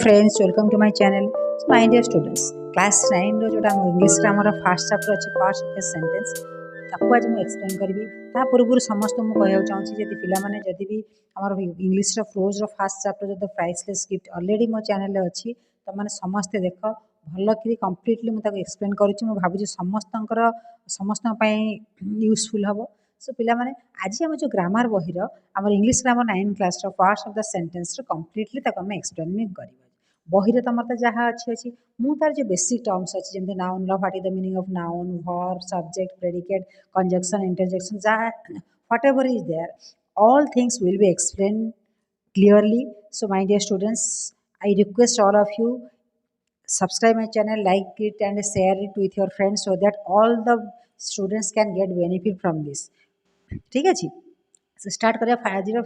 friends, welcome to my channel. So my dear students, class 9 रो जोटा English grammar first chapter अच्छे parts of a sentence ताकू आज मैं explain करी ता पूर्व समस्त मुझे कहना चाहूँगी जदि पिलामाने जदि भी आमर इंग्लिश रो फ्लोज रो फर्स्ट चैप्टर जो प्राइसलेस गिफ्ट ऑलरेडी मो चैनल रे अछि तो माने समस्त देख भल कि कंप्लीटली मुझे एक्सप्लेन करूँ मु भाबुची समस्त यूजफुल हम सो पिला माने आज आम जो ग्रामर बही आम English grammar 9 class parts of the sentence completely आम एक्सप्लेन कर बही रे तुम तो जहाँ अच्छी मु तार जो बेसिक टर्म्स अच्छी जमी noun what is the meaning of noun verb subject predicate conjunction interjection जहाँ whatever is there all things will be explained clearly. So my dear students, I request all of you subscribe my channel, like it and share it with your friends so that all the students can get benefit from this. ठीक है जी. So start करें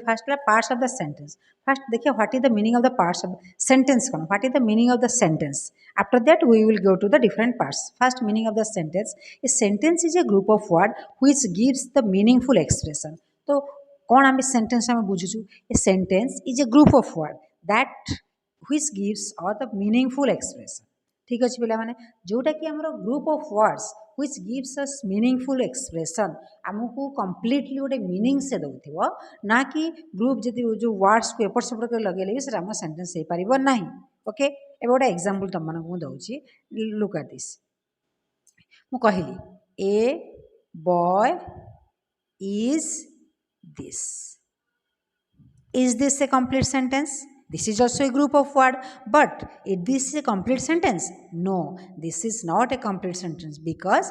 first parts of the sentence. First देखिए what is the meaning of the parts of sentence कौन what is the meaning of the sentence. After that we will go to the different parts. First meaning of the sentence. A sentence is a group of word which gives the meaningful expression. तो कौन आम sentence आम बुझुचु. A sentence is a group of word that which gives और the meaningful expression. ठीक अच्छे पिला माने जोटा कि आमर group of words which gives us meaningful expression आमको completely गोटे मीनिंग से दौथिबो ना कि ग्रुप जदि जो वर्ड्स को एपट सेपट कर लगेले से आम सेंटेंस हो पारिबो नाही. ओके एबे गोटे एग्जांपल तुम मानक मु दउची. Look at this. मु कहली a boy is this. Is this a complete sentence? This is also a group of words, but is this a complete sentence? No, this is not a complete sentence because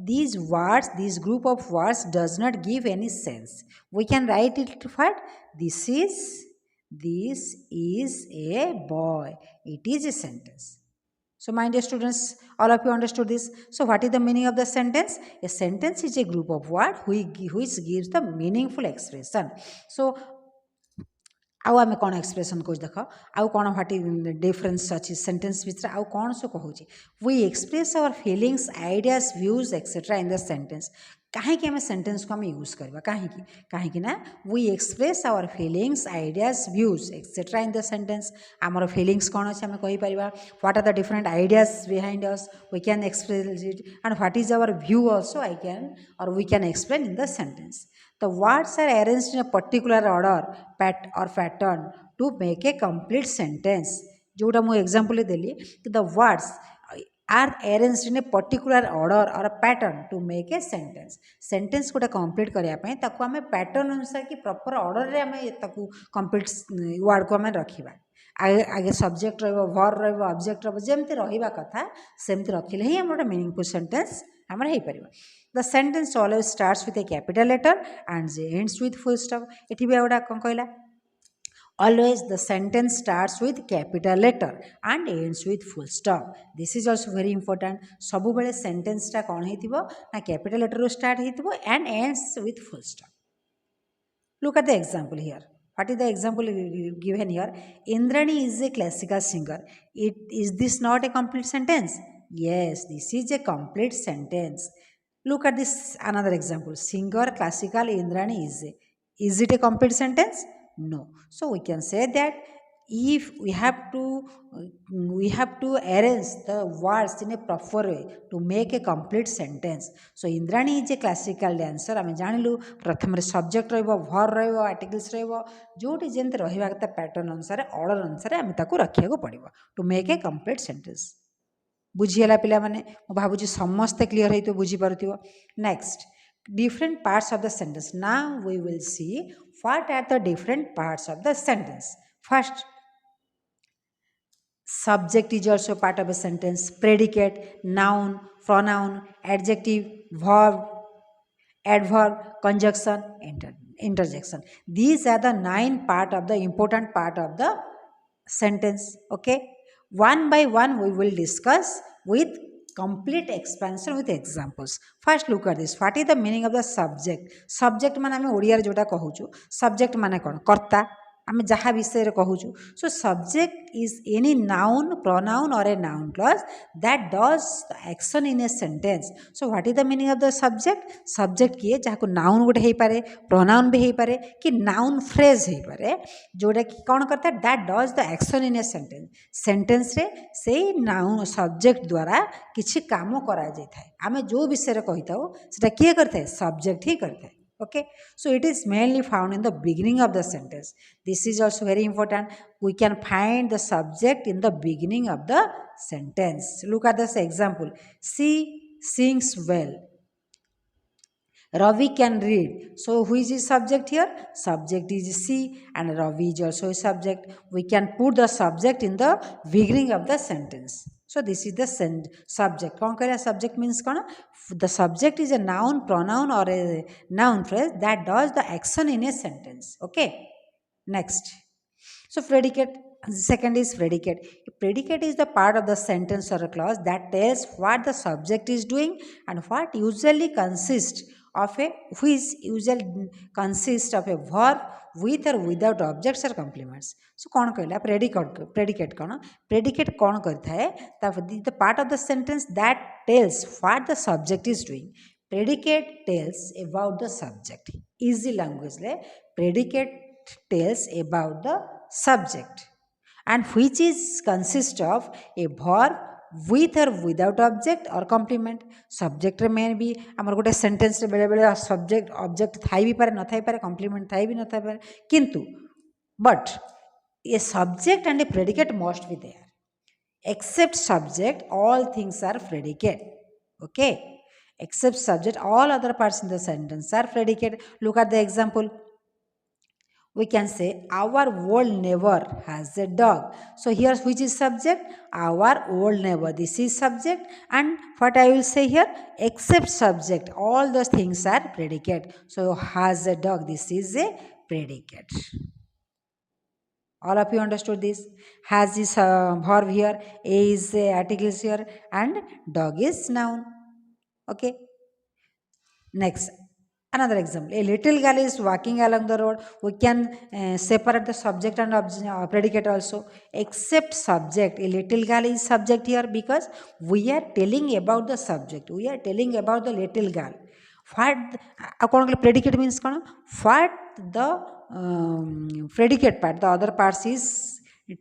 these words, this group of words does not give any sense. We can write it what? This is a boy. It is a sentence. So my dear students, all of you understood this. So what is the meaning of the sentence? A sentence is a group of words which gives the meaningful expression. So आउ आम कौन expression कौच देख आउ कौन what difference अच्छी sentence भितर आउ कौन सो कहूँ. We express our feelings ideas views etcetera in the sentence. कहीं आम सेंटेंस को आम यूज करवा कहीं ना we express our feelings ideas views etcetera in the sentence. आमर फिलिंग्स कौन अच्छे आम कहीपर what are the different ideas behind us we can express it and what is our view also I can or we can explain in the sentence. The words are arranged in a particular order or pattern to make a complete sentence. जोटा मु example देली कि the words are arranged in a particular order or a pattern to make a sentence. Sentence गोटे complete करिया पई ताकू हमें pattern अनुसार कि proper order रे हमें ताकू complete word को हमें रखिबा. आगे सब्जेक्ट रहिबो वर्ब रहिबो ऑब्जेक्ट रहिबो जेमति रहिबा कथा सेमति रखिले ही हमर मीनिंगफुल सेंटेंस हमर हेई परिबा. The sentence always starts with a capital letter and ends with full stop. एठी भी एवडा कोन कहला always the sentence starts with capital letter and ends with full stop. This is also very important. सबु बेले sentence टा कोन हेतिबो ना capital letter रो स्टार्ट हेतिबो and ends with full stop. Look at the example here. What is the example given here? Indrani is a classical singer. Is this not a complete sentence? Yes, this is a complete sentence. Look at this another example. Singer, classical, Indrani is a. Is it a complete sentence? No. So we can say that if we have to arrange the words in a proper way to make a complete sentence. So Indrani is a classical dancer. आमे जानिलु प्रथम रे subject रहइबो verb रहइबो articles रहइबो जोटी जेंते रहिबा त pattern अनुसार order अनुसार आमे ताकू रखिया को पड़िबो to make a complete sentence. बुझीगला पिला माने मु भाबुची समस्त क्लियर है तो बुझी पारुथिबो. Next different parts of the sentence. Now we will see what are the different parts of the sentence. First subject is also part of a sentence. Predicate, noun, pronoun, adjective, verb, adverb, conjunction, interjection. These are the 9 part of the important part of the sentence. Okay, one by one we will discuss with complete expansion with examples. First look at this. What is the meaning of the subject? Subject माने आमे ओडिया रे जोटा कहूछु. Subject माने कोन कर्ता आम जहाँ विषय कहूँ so subject is any noun pronoun or a noun clause that does the action in a sentence so what is the meaning of the subject किए जहाँ को नाउन गोटे हो पारे प्रोनाउन भी हो पारे कि नाउन फ्रेज हो पारे जोटा कि कौन करता है that does the action in a sentence रे से नाउन सब्जेक्ट द्वारा किसी काम करा जाए आम जो विषय कही था सेटा किए करता है सब्जेक्ट ही करता है okay so it is mainly found in the beginning of the sentence this is also very important we can find the subject in the beginning of the sentence look at this example she sings well Ravi can read so who is his subject here subject is she and Ravi is also a subject we can put the subject in the beginning of the sentence so this is the subject कौन करें subject means कौन the subject is a noun pronoun or a noun phrase that does the action in a sentence okay next so predicate second is predicate predicate is the part of the sentence or a clause that tells what the subject is doing and what usually consists of a which usually consists of a verb with or without objects or complements so कौन कहला predicate कौन predicate कौन करता है the part of the sentence that tells what the subject is doing predicate tells about the subject easy language le predicate tells about the subject and which is consist of a verb with or without object or complement subject रे में भी आमर गोटे sentence रे बेले बेले subject object Thai भी पारे न थाई पारे कॉम्प्लीमेंट थाई भी न थाई पारे किंतु but a subject and a predicate must be there except subject all things are predicate okay except subject all other parts in the sentence are predicate look at the example we can say our old neighbor has a dog so here which is subject our old neighbor this is subject and what I will say here except subject all those things are predicate so has a dog this is a predicate all of you understood this has is verb here a is a article is here and dog is noun okay next another example a little girl is walking along the road we can separate the subject and predicate also except subject a little girl is subject here because we are telling about the subject we are telling about the little girl what predicate means what the predicate part the other parts is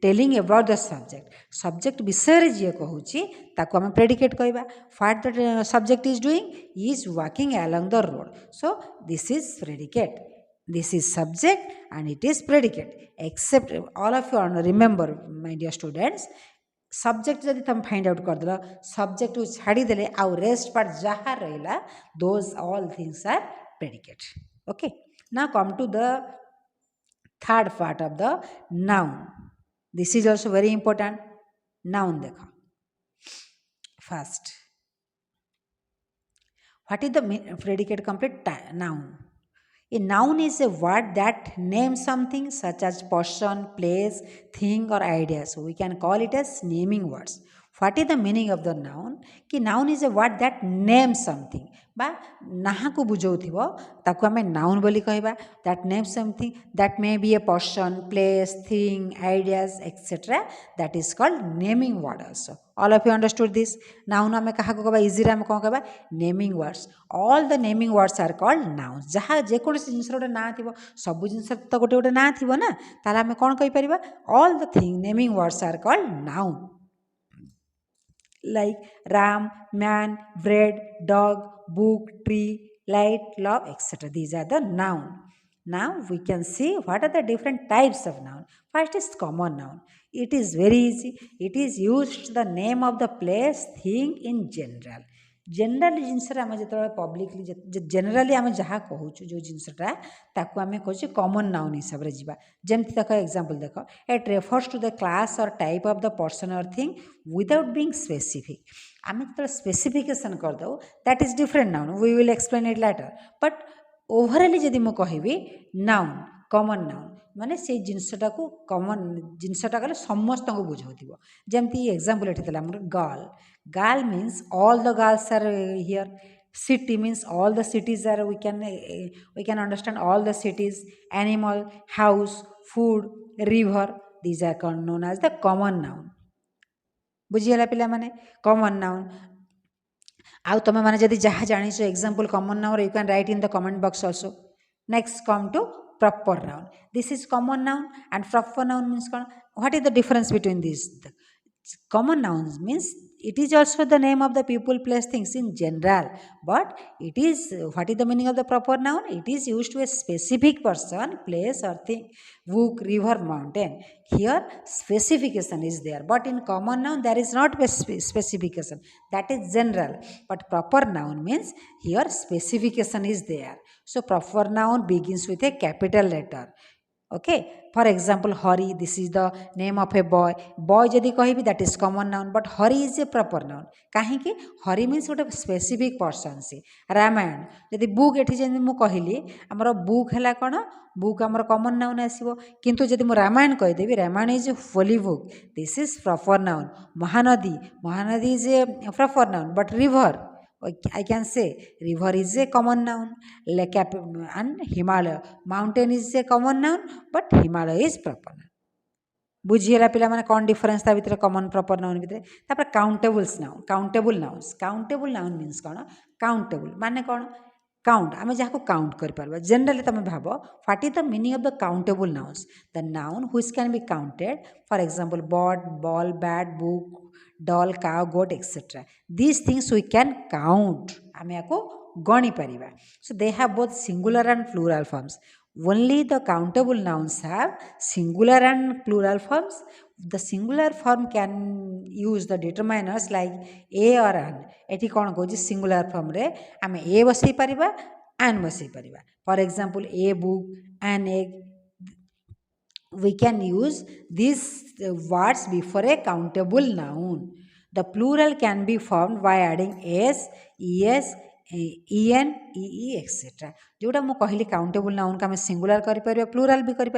telling about the subject विषय रे जे कहूची ताको हम predicate कहबा what the subject is doing is walking along the road so this is predicate this is subject and it is predicate except all of you remember my dear students subject जदि तुम find out कर देला subject को छाड़ी देले आ rest part जहाँ रहिला those all things are predicate okay now come to the third part of the noun this is also very important noun देखो first what is the predicate complete noun a noun is a word that names something such as person place thing or idea so we can call it as naming words what is the meaning of the noun कि noun is a word that names something बा नाहा को बुझाउथिबो ताको हमें noun बोली कहबा that names something that may be a person place thing ideas etc that is called naming word also all of you understood this noun हमें कहा को कहबा easy रे हमें कोन कहबा naming words all the naming words are called nouns जहाँ जे कोनसी जिंस गोटे ना थिबो सब जिंस तो गोटे गोटे ना थिबो ना ताला हमें कोन कहि परिबा all the thing naming words are called noun like ram man bread dog book tree light love etc these are the noun now we can see what are the different types of noun first is common noun it is very easy it is used the name of the place thing in general generally जिनसा आम जो publicly generally आम जहाँ कहूँ जो जिनसा ताकू आम कहूँ कॉमन नाउन हिसाब से जीवा जमती देख एग्जांपल देख it refers to the class or type of the person or thing without being specific आम जो स्पेसिफिकेशन करदे that is different noun we will explain it later but overally जदि मु कहबी नाउन कॉमन नाउन माने से जिनसटा को कॉमन जिनसटा कले समस्त को बुझाउथिबो जेमती एग्जांपल एठी तला हमर girl girl means all the girls are here City means all the cities are, we can understand all the cities. Animal, house, food, river, these are known as the common noun. बुझीगला पिला माने common noun. ଆଉ ତମେ ମାନେ ଯଦି ଯାହା ଜାଣିଛ example common noun you can write in the comment box also. Next come to proper noun. This is common noun and proper noun means କ'ଣ? What is the difference between this? Common nouns means it is also the name of the people, place, things in general, but it is, what is the meaning of the proper noun? It is used to a specific person, place or thing. Book, river, mountain. Here specification is there, but in common noun there is not specification, that is general. But proper noun means here specification is there. So proper noun begins with a capital letter. Okay, for example, Hari, this is the name of a boy. Boy जदि कहिबी that is common noun, but Hari is a proper noun. काहे कि Hari means गोटे specific person से. रामायण जदि book एठी जेमि मु कहिली हमर book हला कोन? बुक हमर common noun आसीबो, किंतु जदि मु रामायण कहि देबी Ramayana is a holy book, this is proper noun. Mahanadi, Mahanadi is a proper noun, but river, I can say river is a common noun. Lake and Himalaya, mountain is a common noun, but Himalaya is proper noun. बुझीगला पिला माने कौन difference था भितर common proper noun भितर. तापर countables noun, countable nouns. Countable noun means कौन? Countable माने कौन? काउंट, आम जहाँ काउंट कर जनरली तुम भाव what is the meaning of the countable nouns? The noun which can be counted, for example boat, ball, bat, book, doll, cow, goat etcetera. These things we can count, आम या गणी पारिबा. So they have both singular and plural forms. Only the countable nouns have singular and plural forms. The singular form can use the determiners like a or an. एठी कौन कौन singular form रे आम a Basai Paribas, an Basai Paribas. For example, a book, an egg. We can use these words before a countable noun. The plural can be formed by adding s, es, en, ee, etc. जोटा मु कहली countable noun का singular कर plural भी कर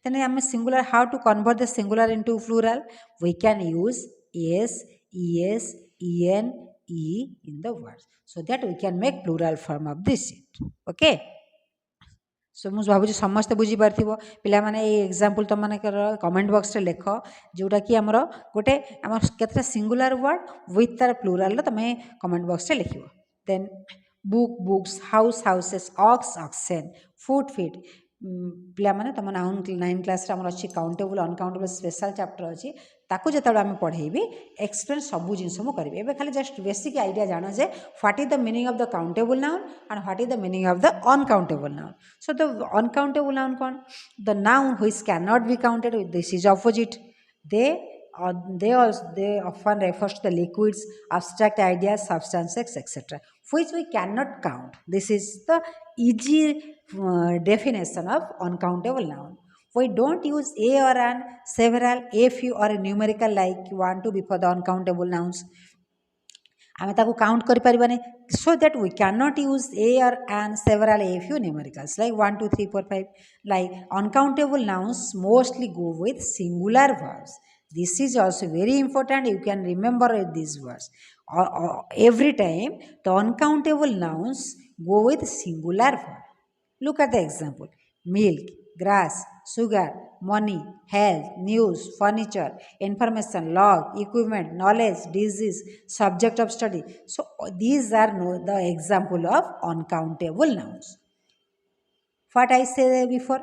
तेने आम singular, how to convert the singular into plural? We can use S, ES, EN, E in the words so that we can make plural form of this it. Okay, so मुझे भावुँ समस्ते बुझीपार पिला माने ये एग्जांपल तुम माने comment box रे लिख जोटा कि आमर गोटे आम केतटा सिंगुलर वर्ड विथ तार प्लूराल तुम कमेंट बॉक्स रे लिख. Then book, books, house, houses, ox, oxen, foot, feet. पिला माने तुम 9 क्लास रे हमर अछि काउंटेबल अनकाउंटेबल स्पेशल चैप्टर अछि, ताकू जतबे आम पढ़ेबी एक्सप्लेन सबू जिनस मु करबी. एबे खाली जस्ट बेसिक आइडिया जानो जे what is the meaning of the countable noun and what is the meaning of the uncountable noun. So the uncountable noun कौन? The noun which can not be counted, this is opposite. They often refers to the liquids, abstract ideas, substances, etc., which we cannot count. This is the easy definition of uncountable noun. We don't use a or an, several, a few or a numerical like 1 2 before the uncountable nouns. आम ताको count करें, so that we can not use a और an, several, a few numericals like 1 2 3 4 5. Like uncountable nouns mostly go with singular verbs. This is also very important. You can remember these words. Every time the uncountable nouns go with singular verb. Look at the example. Milk, grass, sugar, money, health, news, furniture, information, log, equipment, knowledge, disease, subject of study. So these are the example of uncountable nouns. What I said before?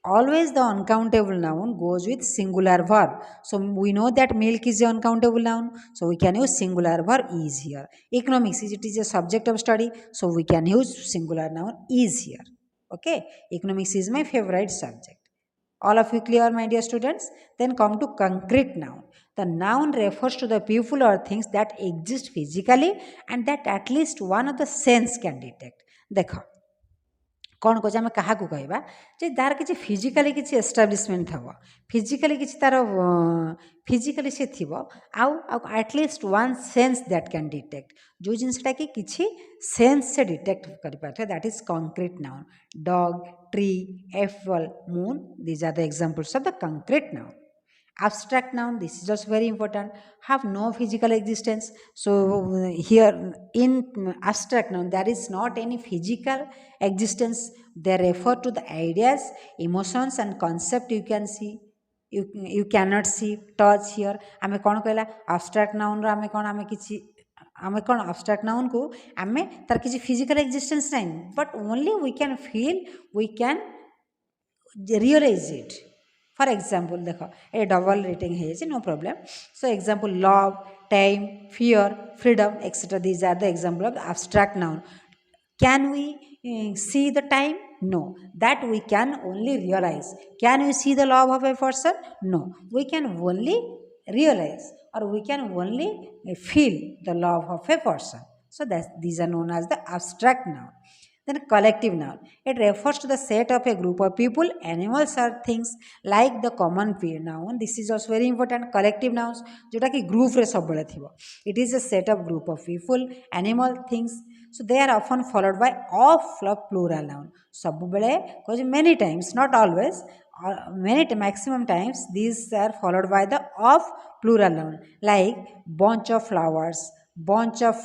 Always the uncountable noun goes with singular verb. So we know that milk is an uncountable noun, so we can use singular verb is here. Economics, it is a subject of study, so we can use singular noun is here. Okay, economics is my favorite subject. All of you clear, my dear students? Then come to concrete noun. The noun refers to the people or things that exist physically and that at least one of the sense can detect. देखो कौन कहे आम क्या कहवा जे तार किसी फिजिकाली किसी establishment थव, फिजिकाली किसी तार फिजिकाली से थी आउ at least one sense that can detect, जो जिनसा कि किसी सेंस से डिटेक्ट कर that is concrete noun. Dog, tree, apple, moon, these are the examples of the concrete noun. Abstract noun, this is also very important, have no physical existence. So here in abstract noun there is not any physical existence. They refer to the ideas, emotions and concept you can see, you cannot see, touch. Here आमे कौन कहला abstract noun रो आमे कौन आमे किछि आमे कौन abstract noun को आमे तार किछि physical existence नहीं, but only we can feel, we can realize it. For example देखो ए double rating है no problem. So example love, time, fear, freedom, etc. These are the example of the abstract noun. Can we see the time? No. That we can only realize. Can we see the love of a person? No. We can only realize, or we can only feel the love of a person. So these are known as the abstract noun. Then collective noun. It refers to the set of a group of people, animals or things like the common noun. This is also very important. Collective nouns जोटा कि group रे सब बड़े थिबो. It is a set of group of people, animal, things. So they are often followed by of plural noun. सब बड़े because many times, not always, maximum times these are followed by the of plural noun, like bunch of flowers, bunch of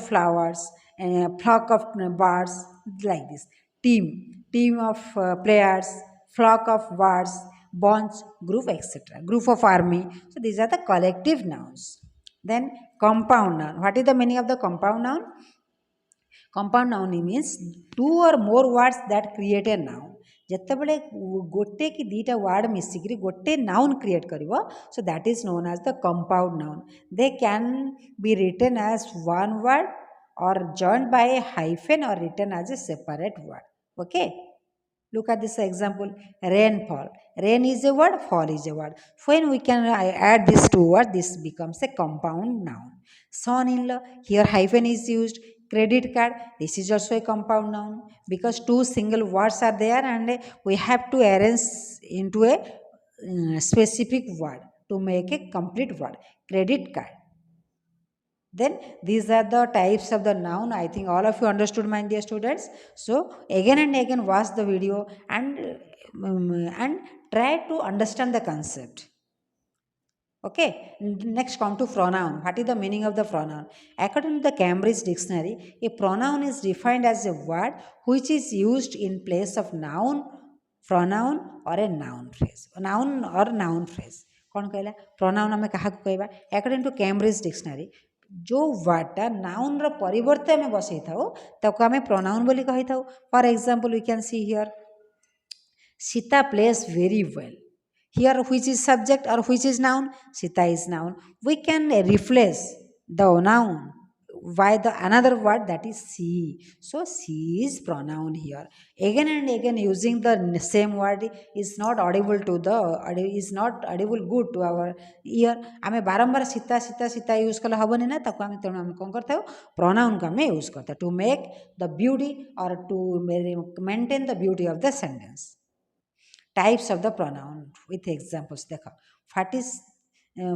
flowers, flock of birds, like this. Team of players, flock of birds, bunch, group, etc. Group of army. So these are the collective nouns. Then compound noun. What is the meaning of the compound noun? Compound noun means two or more words that create a noun. ଯେତେବେଳେ ଗୋଟେ କି ଦୁଇଟା word ମିଶିକିରି ଗୋଟେ noun create କରିବ, so that is known as the compound noun. They can be written as one word or joined by a hyphen or written as a separate word. Okay, look at this example. Rainfall. Rain is a word, fall is a word. When we can add these two words, this becomes a compound noun. Son-in-law, here hyphen is used. Credit card, this is also a compound noun because two single words are there and we have to arrange into a specific word to make a complete word. Credit card. Then these are the types of the noun. I think all of you understood, my dear students. So again and again watch the video and try to understand the concept. Okay, next come to pronoun. What is the meaning of the pronoun? According to the Cambridge Dictionary, a pronoun is defined as a word which is used in place of noun, pronoun or a noun phrase. Noun or noun phrase. कौन कहला pronoun आमे कहा कहबा? According to Cambridge Dictionary, जो वर्डटा noun रो परिवर्ते आमे बसई थाओ ताको आमे pronoun बोली कहि थाओ. For example we can see here Sita plays very well. Here which is subject or which is noun? Sita is noun. We can replace the noun by the another word, that is she. So she is pronoun here. Again and again using the same word is not audible to the is not audible good to our ear. आमे बारंबार Sita Sita Sita use कले हबनी ना, ताको आमे तेणु आमे कोन करथाउ pronoun को आमे यूज करता to make the beauty or to maintain the beauty of the sentence. Types of the pronoun with examples. देखो what is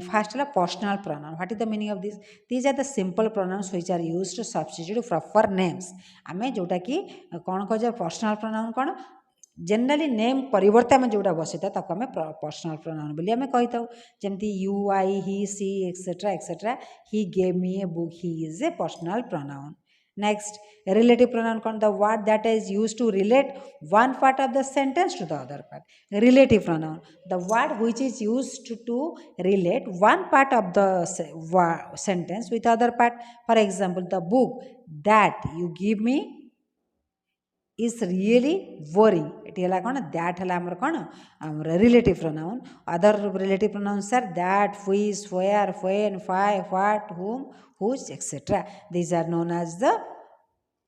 first la personal pronoun. What is the meaning of this? These are the simple pronouns which are used to substitute proper names. आमे जोटा कि कौन कह personal pronoun कौन generally name परिवर्ते आम जोटा बसता ताको आम पर्सनाल प्रोनाउन बोली आम कही था. जमती you I he she etcetera etcetera. He gave me a book. He is a personal pronoun. Next, relative pronoun कौन? The word that is used to relate one part of the sentence to the other part. Relative pronoun, the word which is used to relate one part of the sentence with other part. For example, the book that you give me is really boring. It is like that हला कौन relative pronoun. Other relative pronouns are that, which, where, when, why, what, whom, whose, etc. These are known as the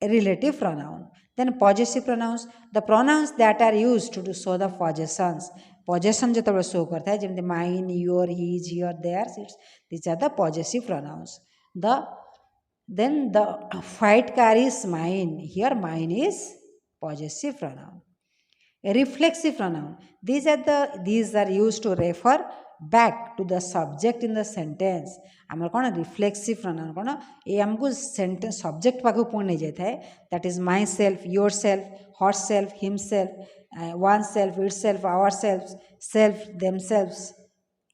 relative pronoun. Then possessive pronouns, the pronouns that are used to show the possessions. Possession जो show करता है जैसे mine, your, his, your, theirs. These are the possessive pronouns. Then the white car is mine. Here mine is possessive pronoun. A reflexive pronoun. These are used to refer back to the subject in the sentence आमर कौन reflexive pronoun कौन ये आमको sentence subject पाखु पुणी नहीं जाए that is myself yourself herself himself oneself itself ourself themself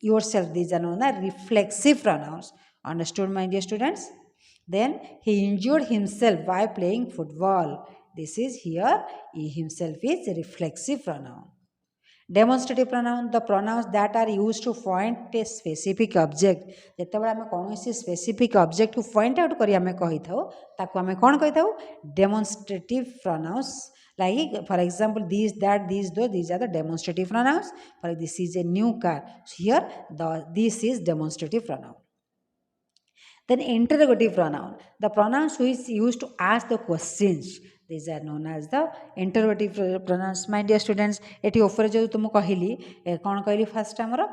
yourself. These are known as reflexive pronouns. Understood, my dear students? Then he injured himself by playing football. This is here he himself is a reflexive pronoun. Demonstrative pronoun, the pronouns that are used to point a specific object. ଯେତେବେଳେ ଆମେ କୌଣସି specific object କୁ point out କରି ଆମେ କହିଥାଉ ତାକୁ ଆମେ କ'ଣ କହିଥାଉ demonstrative pronouns. Like for example these, that, these, those, these are the demonstrative pronouns. For this is a new car, so here this is demonstrative pronoun. Then interrogative pronoun, the pronouns which is used to ask the questions. These are known as the interrogative pronouns. My dear students, एटी ऊपर जो तुम कहली कौन कहली first आमर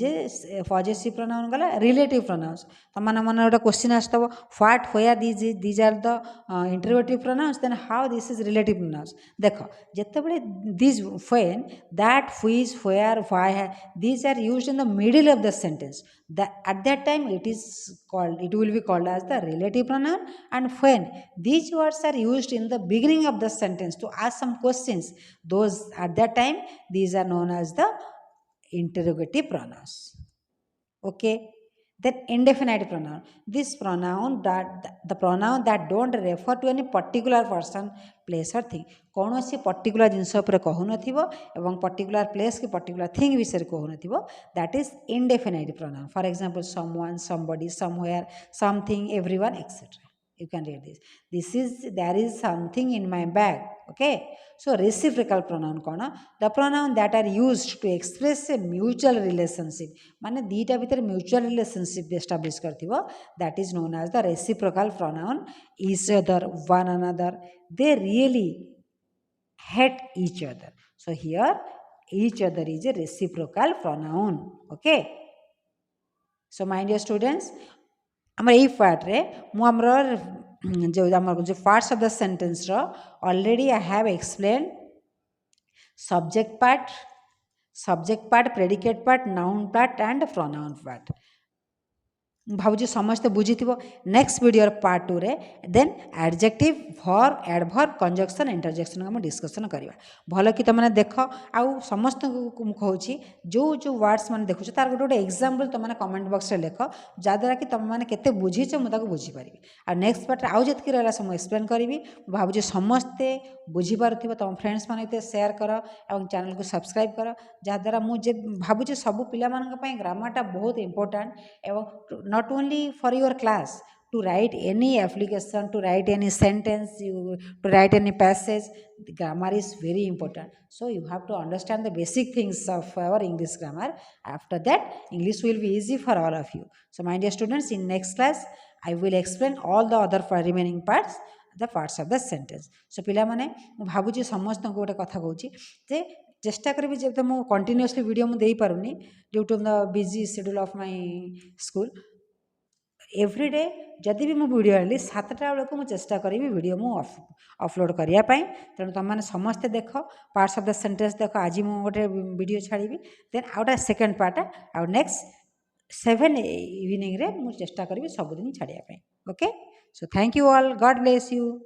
जे possessive pronoun गला रिलेटिव प्रोनाउंस तुम मन गोटे क्वेश्चन आसतब what where these are the interrogative pronouns then how this is relative pronouns देख जितेबाला this when that which where why these are used in the middle of the sentence at that time it will be called as the relative pronoun. And when these words are used in the beginning of the sentence to ask some questions, those at that time these are known as the interrogative pronouns. Okay. Then indefinite pronoun, this pronoun the pronoun that don't refer to any particular person, place or thing. कौन सी particular जिनस कहू एवं particular place कि particular thing विषय कहू that is indefinite pronoun. For example someone, somebody, somewhere, something, everyone etcetera. You can read this. There is something in my bag. Okay. So reciprocal pronoun कौन? The pronoun that are used to express a mutual relationship. माने दीटा भीतर mutual relationship establish करथिबो. That is known as the reciprocal pronoun. Each other, one another. They really hate each other. So here each other is a reciprocal pronoun. Okay. So my dear students, आमर यही part रे मु आमर जो आमर जो parts of the sentence रो already I have explain subject part, predicate part, noun part and pronoun part. भावुँ समस्ते बुझी थो. नेक्स्ट वीडियो पार्ट 2 रे then adjective, verb, adverb, conjunction, interjection हम डिस्कशन करवा. भल कि तुमने देख आउ समस्त कहूँ जो जो वर्ड्स मैंने देखुच तार गोटे गोटे एग्जाम्पल तुमने कमेंट बॉक्स रे लिख जहाँद्वारा कि तुम मैंने केते बुझीच मुझे बुझीपारि. आ नेक्स्ट पार्ट आउ जी रहा सब एक्सप्लेन करी. भावुँ समस्ते बुझीपार तुम फ्रेंड्स मैंने सेयार कर और चैनल को सब्सक्राइब कर जहाँद्वारा मुझे भावुँ सब पिलामानंक ग्रामरटा बहुत इंपोर्टेंट एवं not only for your class to write any application, to write any sentence, to write any passage. The grammar is very important. So you have to understand the basic things of our English grammar. After that, English will be easy for all of you. So my dear students, in next class, I will explain all the other remaining parts, the parts of the sentence. So पिला माने भावुची समस्त को गोटे कथा कहूँ जे चेष्टा करी जब तो मुझे कंटिन्यूअसली वीडियो मुझे दे पारुनी due to the busy schedule of my school. Everyday जदि भी मुझे वीडियो आनी 7टा बेलू मुझे चेष्टा करी वीडियो मुझे अपलोड करने. तेणु तुम मैंने समस्ते देख पार्ट्स ऑफ द सेंटेंस देख. आज मुझे गोटे वीडियो छाड़ी देन आउटा सेकेंड पार्ट आउ नेक्स्ट 7 इवनिंग रे मुझे चेष्टा करी सबुदिन छाड़िया. Okay. So thank you all. God bless you.